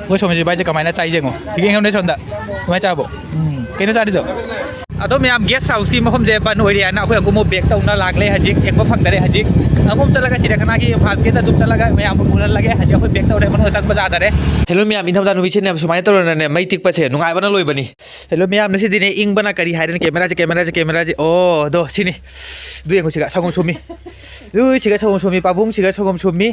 뭐 점심 바이제 가만히 짜이제고 이게 형네 전다 뭐 짜보 걔네 짜리도 अतो ma'am guest house की मफम जे बन होई ना अखोय अंगुमो बेक तौना लागले हजिक एकबो फंगदरे हजिक अंगुम चलगा चिराखाना की फास्ट गेट तुम चलगा मैम उनन लगे हजिक अखोय बेक तौरे मन चक बजा दरे हेलो मैम इनथमदा नुबिचे ने सुमाय तौरने मै टिक पछे नुगाय बना लोइबनी हेलो मैम नसी दिने इंग बना करी हाइरन कैमरा जे ओ दो सिनी दुय खो सिगा सगम सुमी दुय सिगा सगम सुमी पाबुंग सिगा सगम सुमी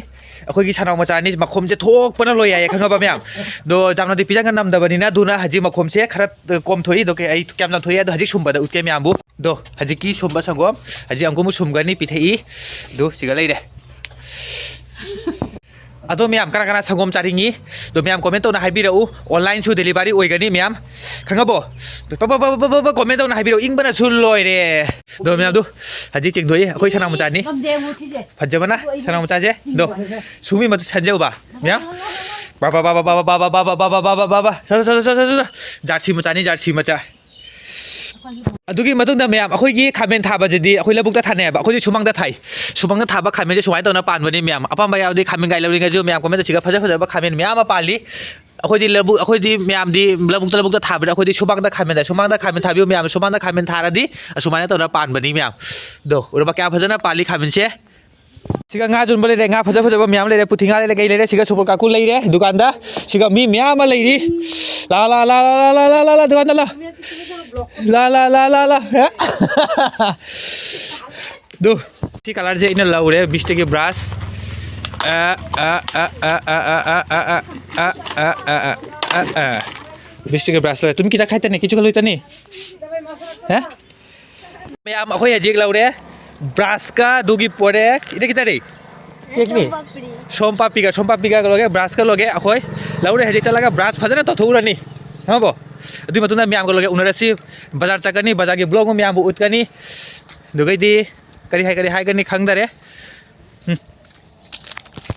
अखोय की सानाव मचानी मखम जे थोक पना लोय खंगबा मैम दो जामना दि पिजांग नमदबनी ना दुना हजि मखम से खरा कम थोई दो के आई कैमना थोई दो हजि सुमबा उतके मैम दो हजि की सुमबा संगम हजि अंगुमु सुमगनी पिथेई दो सिगा लेरे अतो मैम कना कना संगम चारिंगी दो मैम कमेंट तौना हाइबिरउ ऑनलाइन सु डिलीवरी ओइगनी मैम खंगबो कमेंट तौना हाइबिरउ इंगबना सु लोइरे दो मैम दो हजि चिंगदोई अखोय सना मचानी फजबना सना मचाजे दो सुमी मत संजेउबा मैम बाबा जार्सी मचानी जार्सी मचा अदुगी मतुंदा मैम अखोयगी खामेन थाबाजदी अखोय लबुकता थानेबा अखोय सुमंगदा थाई सुमंगदा थाबा खामेन जे सुमाय तौना पानबनी मैम अपामबा यावदि खामेन गाइलबनी जो मैम कमेंट चिगा फजा फजा खामेन मैम पाली अखोयदी लबु अखोयदी मैम दी लबुकता थाबदा अखोयदी सुमंगदा खामेन थाबियो मैम सुमंगदा खामेन थारादी सुमाय तौना पानबनी मैम दो उरबा क्या फजना पाली खामेन से सिगा nga junba le nga phaja phaja myam le putinga le gai le siga super kaku le re dukan da siga mi myam le ri la dukan la do ti color je ina laure 20 ke brush बिस्टी के brass तुम किता खाइता ने किछु लइता नि हैं ma'am अखोय हजिक Laure brass का दुगी पड़े इटा किता रे एक नि सोमपापी का लगे ब्रास का लगे अखोय लाउरे हजिक चलागा ब्रास फजने तो थौरानी हबो दुई मतुना मैम को लगे उनरसी बाजार चकनी बाजार के ब्लॉग में मैम उतकनी दुगैदी करी हाय गनी खंगदरे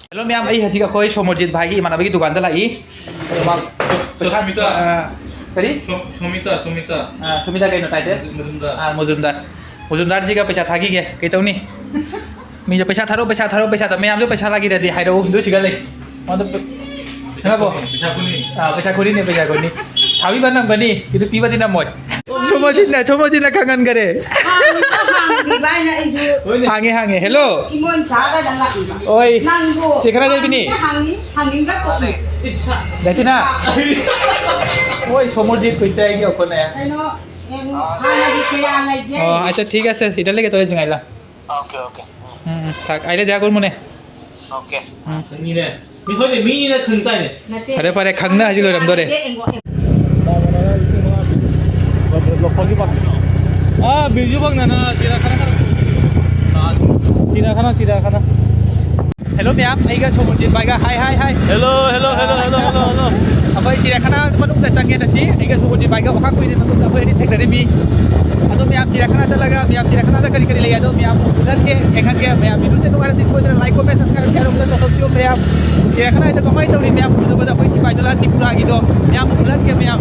हेलो मैम आई हजिक अखोय सोमरजीत भाई की मानबी दुकान दा लाई सुमिता कहीं टाइटे मुजुमदार जी का पैसा थागी के कई तौनी मी जो पैसा थारो तो मैं आम जो पैसा लगी रहती हाइरो दो सिगा ले पैसा खुरी ने पैसा खुरी थावी बनम बनी कितु पीबा दिन मोय सोमोजिन ना खंगन करे हांगे हेलो ओय चेकरा जाय बिनी जाती ना ओय सोमोजित पैसा आगे ओकोना अच्छा ठीक है सर इधर लेके तो जंगाइला ओके थाक आइले दिया कर मुने ओके नी ने मी होय मी ने खंगता ने फरे खंगना हजि लोरम दरे बिरजू बंग ना चिराखाना hello ma'am आइगा सोमरजीत Baiga hi hello अबै चिराखाना मनुंगदा चंगे नसी आइगा सोमरजीत बाइगा अखा कोइने मनुंगदा फैरि थेकदरे मी अदो मैम चिराखाना चलागा मैम चिराखाना दा करी ले यादो मैम उधर के एखन के मैम बिदु से नोगारा दिसोदरा लाइक को मेसेज कर शेयर उधर तो तो मैम चिराखाना तो कमाई तौरी मैम उधर बदा पैसा पाइला तिपुरा गिदो मैम उधर के मैम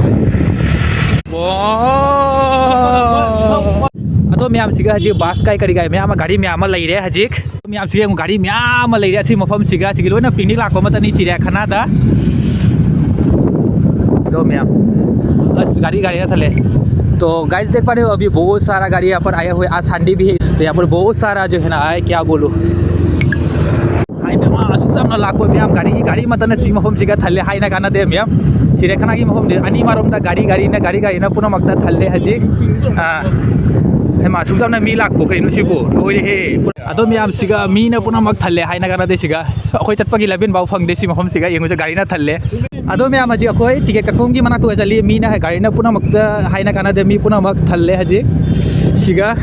अदो मैम सिगा हजि बास काय करी गाय मैम गाड़ी मैम लैरे हजिक मैम सिगा गाड़ी मैम लैरे असि मफम सिगा सिगि लोना पिकनिक लाको मतनी चिड़ियाखाना दा दो मैम बस गाड़ी ना थले तो गाइस देख पा रहे हो अभी बहुत सारा गाड़ी यहाँ पर आया हुआ है आज संडे भी है तो यहाँ पर बहुत सारा जो है ना आए क्या बोलूँ हाई मैम असुम लाखो मैम गाड़ी मतन सी मफम सिगा थले हाई ना गाना दे मैम चिड़ियाखाना की मफम अनी मारोम गाड़ी ना पुनः मकता थले हजिक हेमा सुजामना मी लाखो कहीं सिबो लोरे हे अदो मैम सिगा मी ना पुनः मक थले हाई ना गाना दे सिगा अखोय चटपा की लबिन बाव फंगदे सी मफम सिगा येंगो गाड़ी ना थले अदो मैम हजी अखोय टिकेट कटकों की मना तो चलिए मी ना है गाड़ी ना पुनः मकता हाई ना गाना दे मी पुनः मक थले हजी सिगा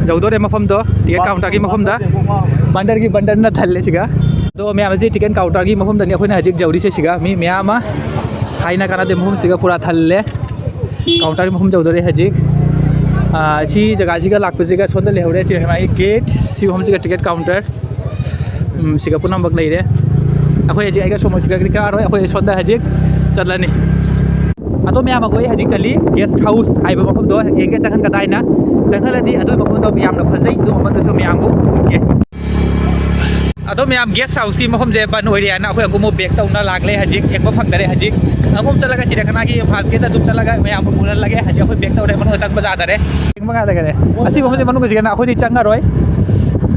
जौदोरे मफम दो टिकेट काउंटर की मफम दा बंदर ना थले सिगा तो मैम हजी टिकेट काउंटर की मफम दनी अखोय हजी जौरी से सिगा मी मैम हाई ना गाना दे मफम सिगा पूरा थले काउंटर की मफम जौदोरे हजी सी जगह सिगा लाखो सिगा सोंदा लेहरे सी हमाई गेट सी हम सिगा टिकेट काउंटर सिगा पुनः मक लेरे अखोय हजी आइगा सोमो सिगा क्रिका आरो अखोय सोंदा हजी चललानी ꯑꯗꯣ ꯃꯌꯥꯝ ꯑꯩꯈꯣꯏ ꯍꯧꯖꯤꯛ ꯆꯠꯂꯤ ꯒꯦꯁ ꯍꯥꯎꯁ ꯍꯥꯏꯕ ꯃꯐꯝꯗꯣ ꯌꯦꯡꯒꯦ ꯆꯪꯍꯟꯒꯗꯥꯏꯅ ꯆꯪꯍꯜꯂꯗꯤ ꯑꯗꯨꯒꯤ ꯃꯐꯝꯗꯣ ꯌꯥꯝꯅ ꯐꯖꯩ ꯑꯗꯨ ꯃꯐꯝꯗꯨꯁꯨ ꯃꯌꯥꯝꯕꯨ ꯎꯠꯀꯦ ꯑꯗꯣ ꯃꯌꯥꯝ ꯒꯦꯁ ꯍꯥꯎꯁꯀꯤ ꯃꯐꯝꯁꯦ ꯕꯟ ꯑꯣꯏꯔꯦ ꯍꯥꯏꯅ ꯑꯩꯈꯣꯏ ꯑꯒꯨꯝꯕ ꯕꯦꯛ ꯇꯧꯅ ꯂꯥꯛꯂꯦ ꯍꯧꯖꯤꯛ ꯌꯦꯡꯕ ꯐꯪꯗꯔꯦ ꯍꯧꯖꯤꯛ ꯑꯒꯨꯝ ꯆꯠꯂꯒ ꯆꯤꯔꯈꯅꯥꯒꯤ ꯐꯥꯁ ꯒꯦꯠꯇ ꯑꯗꯨꯝ ꯆꯠꯂꯒ ꯃꯌꯥꯝꯕꯨ ꯎꯍꯜꯂꯒꯦ ꯍꯧꯖꯤꯛ ꯑꯩꯈꯣꯏ ꯕꯦꯛ ꯇꯧꯔꯦ ꯃꯅꯨꯡꯗ ꯆꯪꯕ ꯌꯥꯗꯔꯦ ꯌꯦꯡꯕ ꯌꯥꯗꯔꯦ ꯑꯁꯤ ꯃꯐꯝꯁꯦ ꯃꯅꯨꯡꯗ ꯑꯩꯈꯣꯏꯗꯤ ꯆꯪꯉꯔꯣꯏ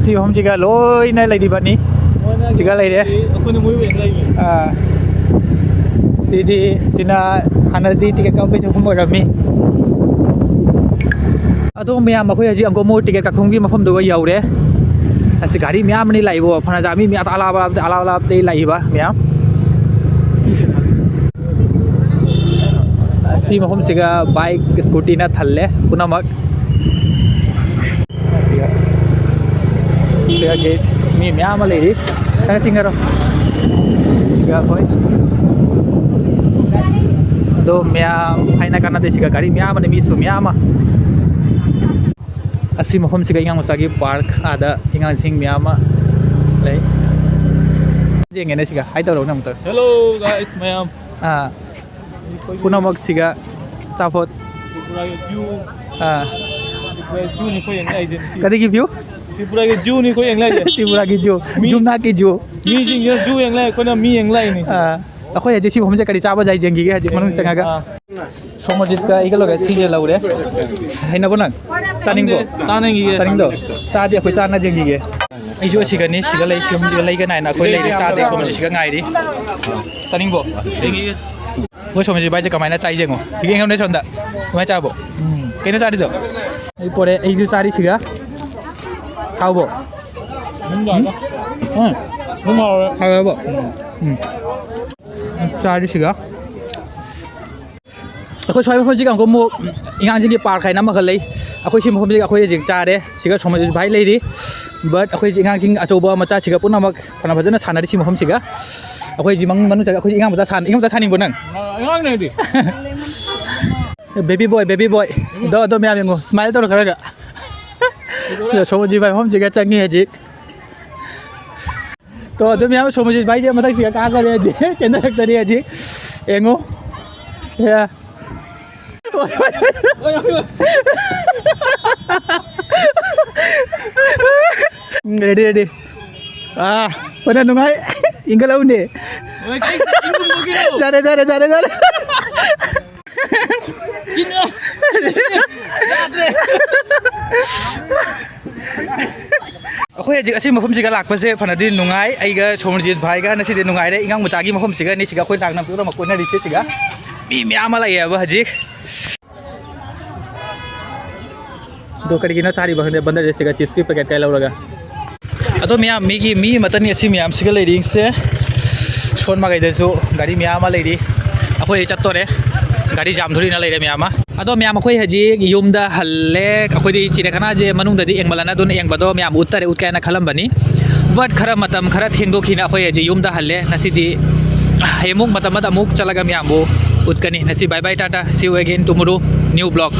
ꯁꯤ ꯃꯐꯝꯁꯤꯒ ꯂꯣꯏꯅ ꯂꯩꯔꯤꯕꯅꯤ siga lay de sidi sina hanadi ticket ka pese khum rami ado mya ma khoi haji angko mo ticket ka khum gi mafam do yaure asi gari mya mani lai bo phana jami mi ala te lai ba mya asi mafam siga bike scooty na thalle punamak siga gate mi mya ma lai ri kana chingaro siga khoi do mya haina kana de siga gari mya ma mi su mya ma asi mafam siga ingang musagi park ada ingang sing mya ma lai jeng ene siga hai taro nam tar hello guys mayam punamak siga chapot Tripura ke view Tripura view ni ko yang lai den kadi ki view Tripura ke view ni ko yang lai Tripura ki view jumna ki view mi jing ye view yang lai ko na mi yang lai ni akhoi je si mafam je kadi chaba jai jeng gi ge je manung changa ga somajit ka igalo ga si je laure haina bona chaning bo chaning do cha de akhoi cha na jeng gi ge ai jo si ga ni si ga lai si mum lai ga nai na khoi lai de cha de somajit si ga ngai ri chaning bo jeng gi 뭐 somajit bai je kamai na chai jengo gi ngam ne sonda mai cha bo ke na cha ri do ai pore ai ju cha ri si ga hau bo nung ga nung ma hau bo cha ri si ga akhoi soi phon ji ga ko mo ingang ji ki park khai na ma khalai akhoi si mo phon ji akhoi ji cha de siga somajit bai lai ri but akhoi ji ingang jing achoba ma cha siga punamak phana phajana sana ri si mo phon siga akhoi ji mang manu cha akhoi ingang ma cha saning bo nang ingang nei di baby boy do me amengo smile to khara ga yo somajit bai phon ji ga changi ha ji to do me am somajit bai je matak siga ka ga re ji chenda rak tari ha ji engo ya ready pada nungai inggal au ne jare akhoi ji asi mafam siga lakpa se phanadi nungai aiga somajit bhai ga na sidi nungai re ingang muchagi mafam siga ni siga khoi tak nam pu ma kona ri se siga mi myama la ya ba hajik do kadi gina chari ba hande bandar je siga chips packet kai lauraga ado myam mi matani asi myam siga lai ring se son ma gai da so gari myama lai ri akhoi chattore gari jam thuri na lai re myama ado myam akhoi haji yumda halle akhoi di chirakhana je manung da di engbalana dun engbado myam uttare utkana khalam bani but khara matam khara thengdo khina akhoi haji yumda halle nasidi hemuk matam amuk chalaga myam bo utkani nasi bye bye tata see you again tomorrow new vlog